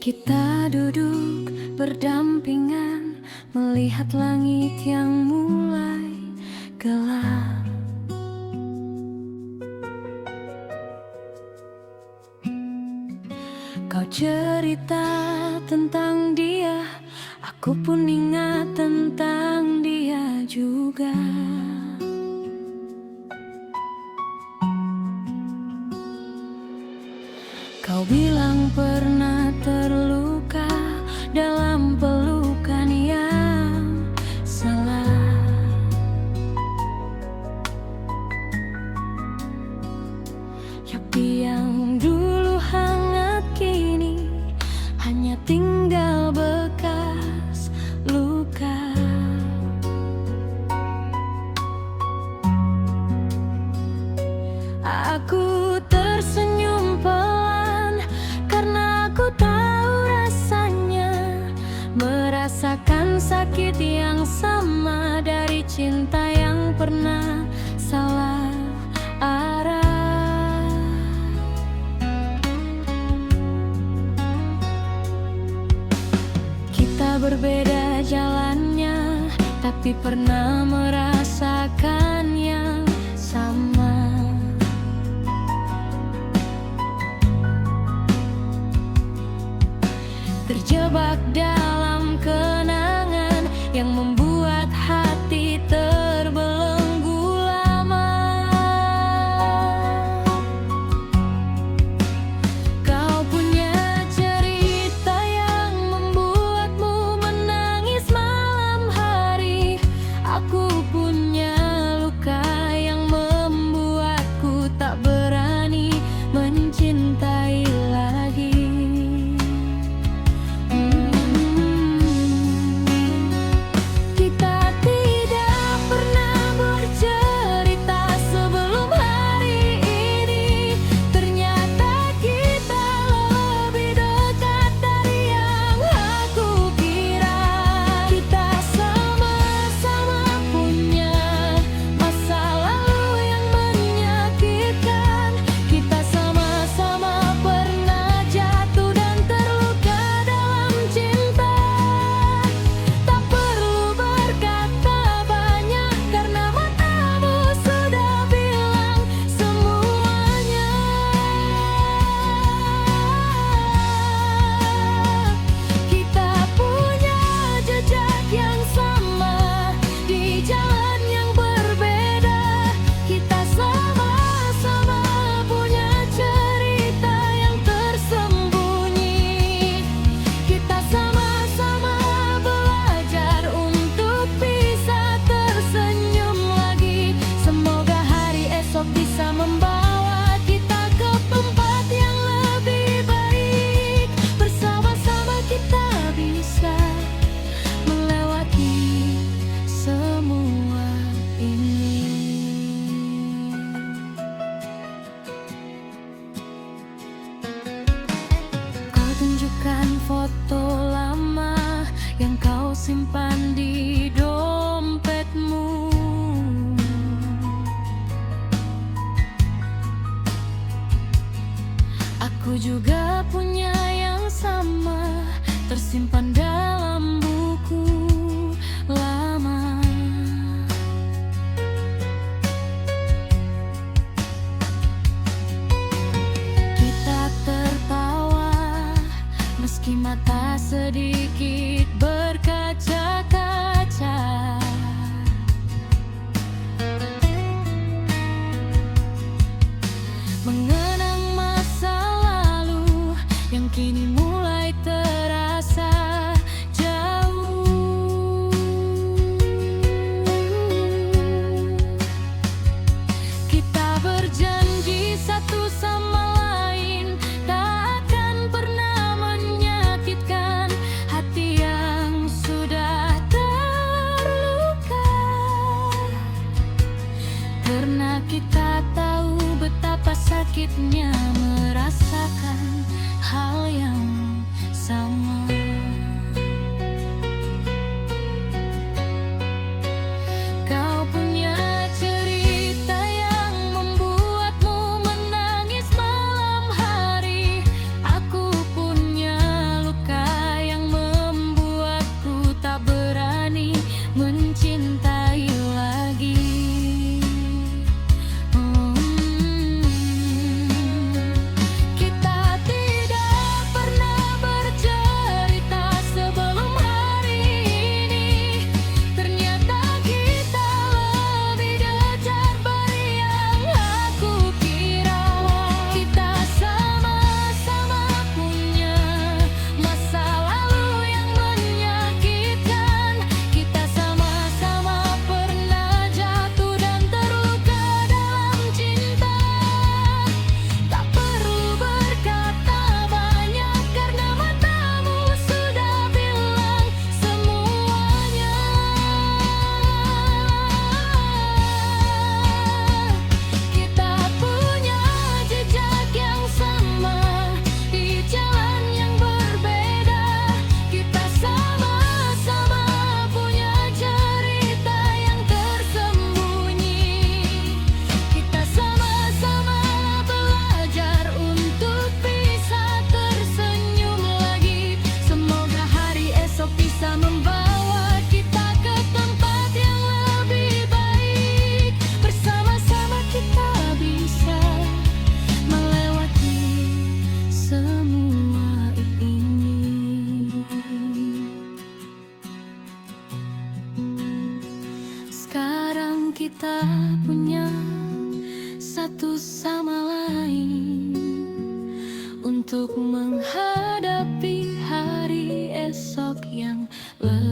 Kita duduk berdampingan, melihat langit yang mulai gelap. Kau cerita tentang dia, aku pun ingat tentang dia juga. Kau bilang pernah terluka dalam pelukan yang salah. Tapi yang dulu hangat kini hanya tinggal bekas luka. Aku tersenyum pelan karena aku tahu rasanya merasakan sakit yang sama dari cinta yang pernah salah arah. Kita berbeda jalannya, tapi pernah merasakan yang sama. Terjebak dalam kenangan yang membuat hati terbelenggu lama. Kau punya cerita yang membuatmu menangis malam hari. Aku punya luka yang membuatku tak berani mencintai lagi. Tunjukkan foto lama yang kau simpan di dompetmu. Aku juga punya yang sama, tersimpan dalam buku lama. Kita tertawa meski mata sedikit berkaca-kaca. Mengenang masa lalu yang kini mulai terasa jauh. Kita berjanji satu sama lain tak akan pernah menyakitkan hati yang sudah terluka. Karena kita tahu betapa sakitnya merasakan hal yang sama. Kau punya cerita yang membuatmu menangis malam hari. Aku punya luka untuk menghadapi hari esok yang lebih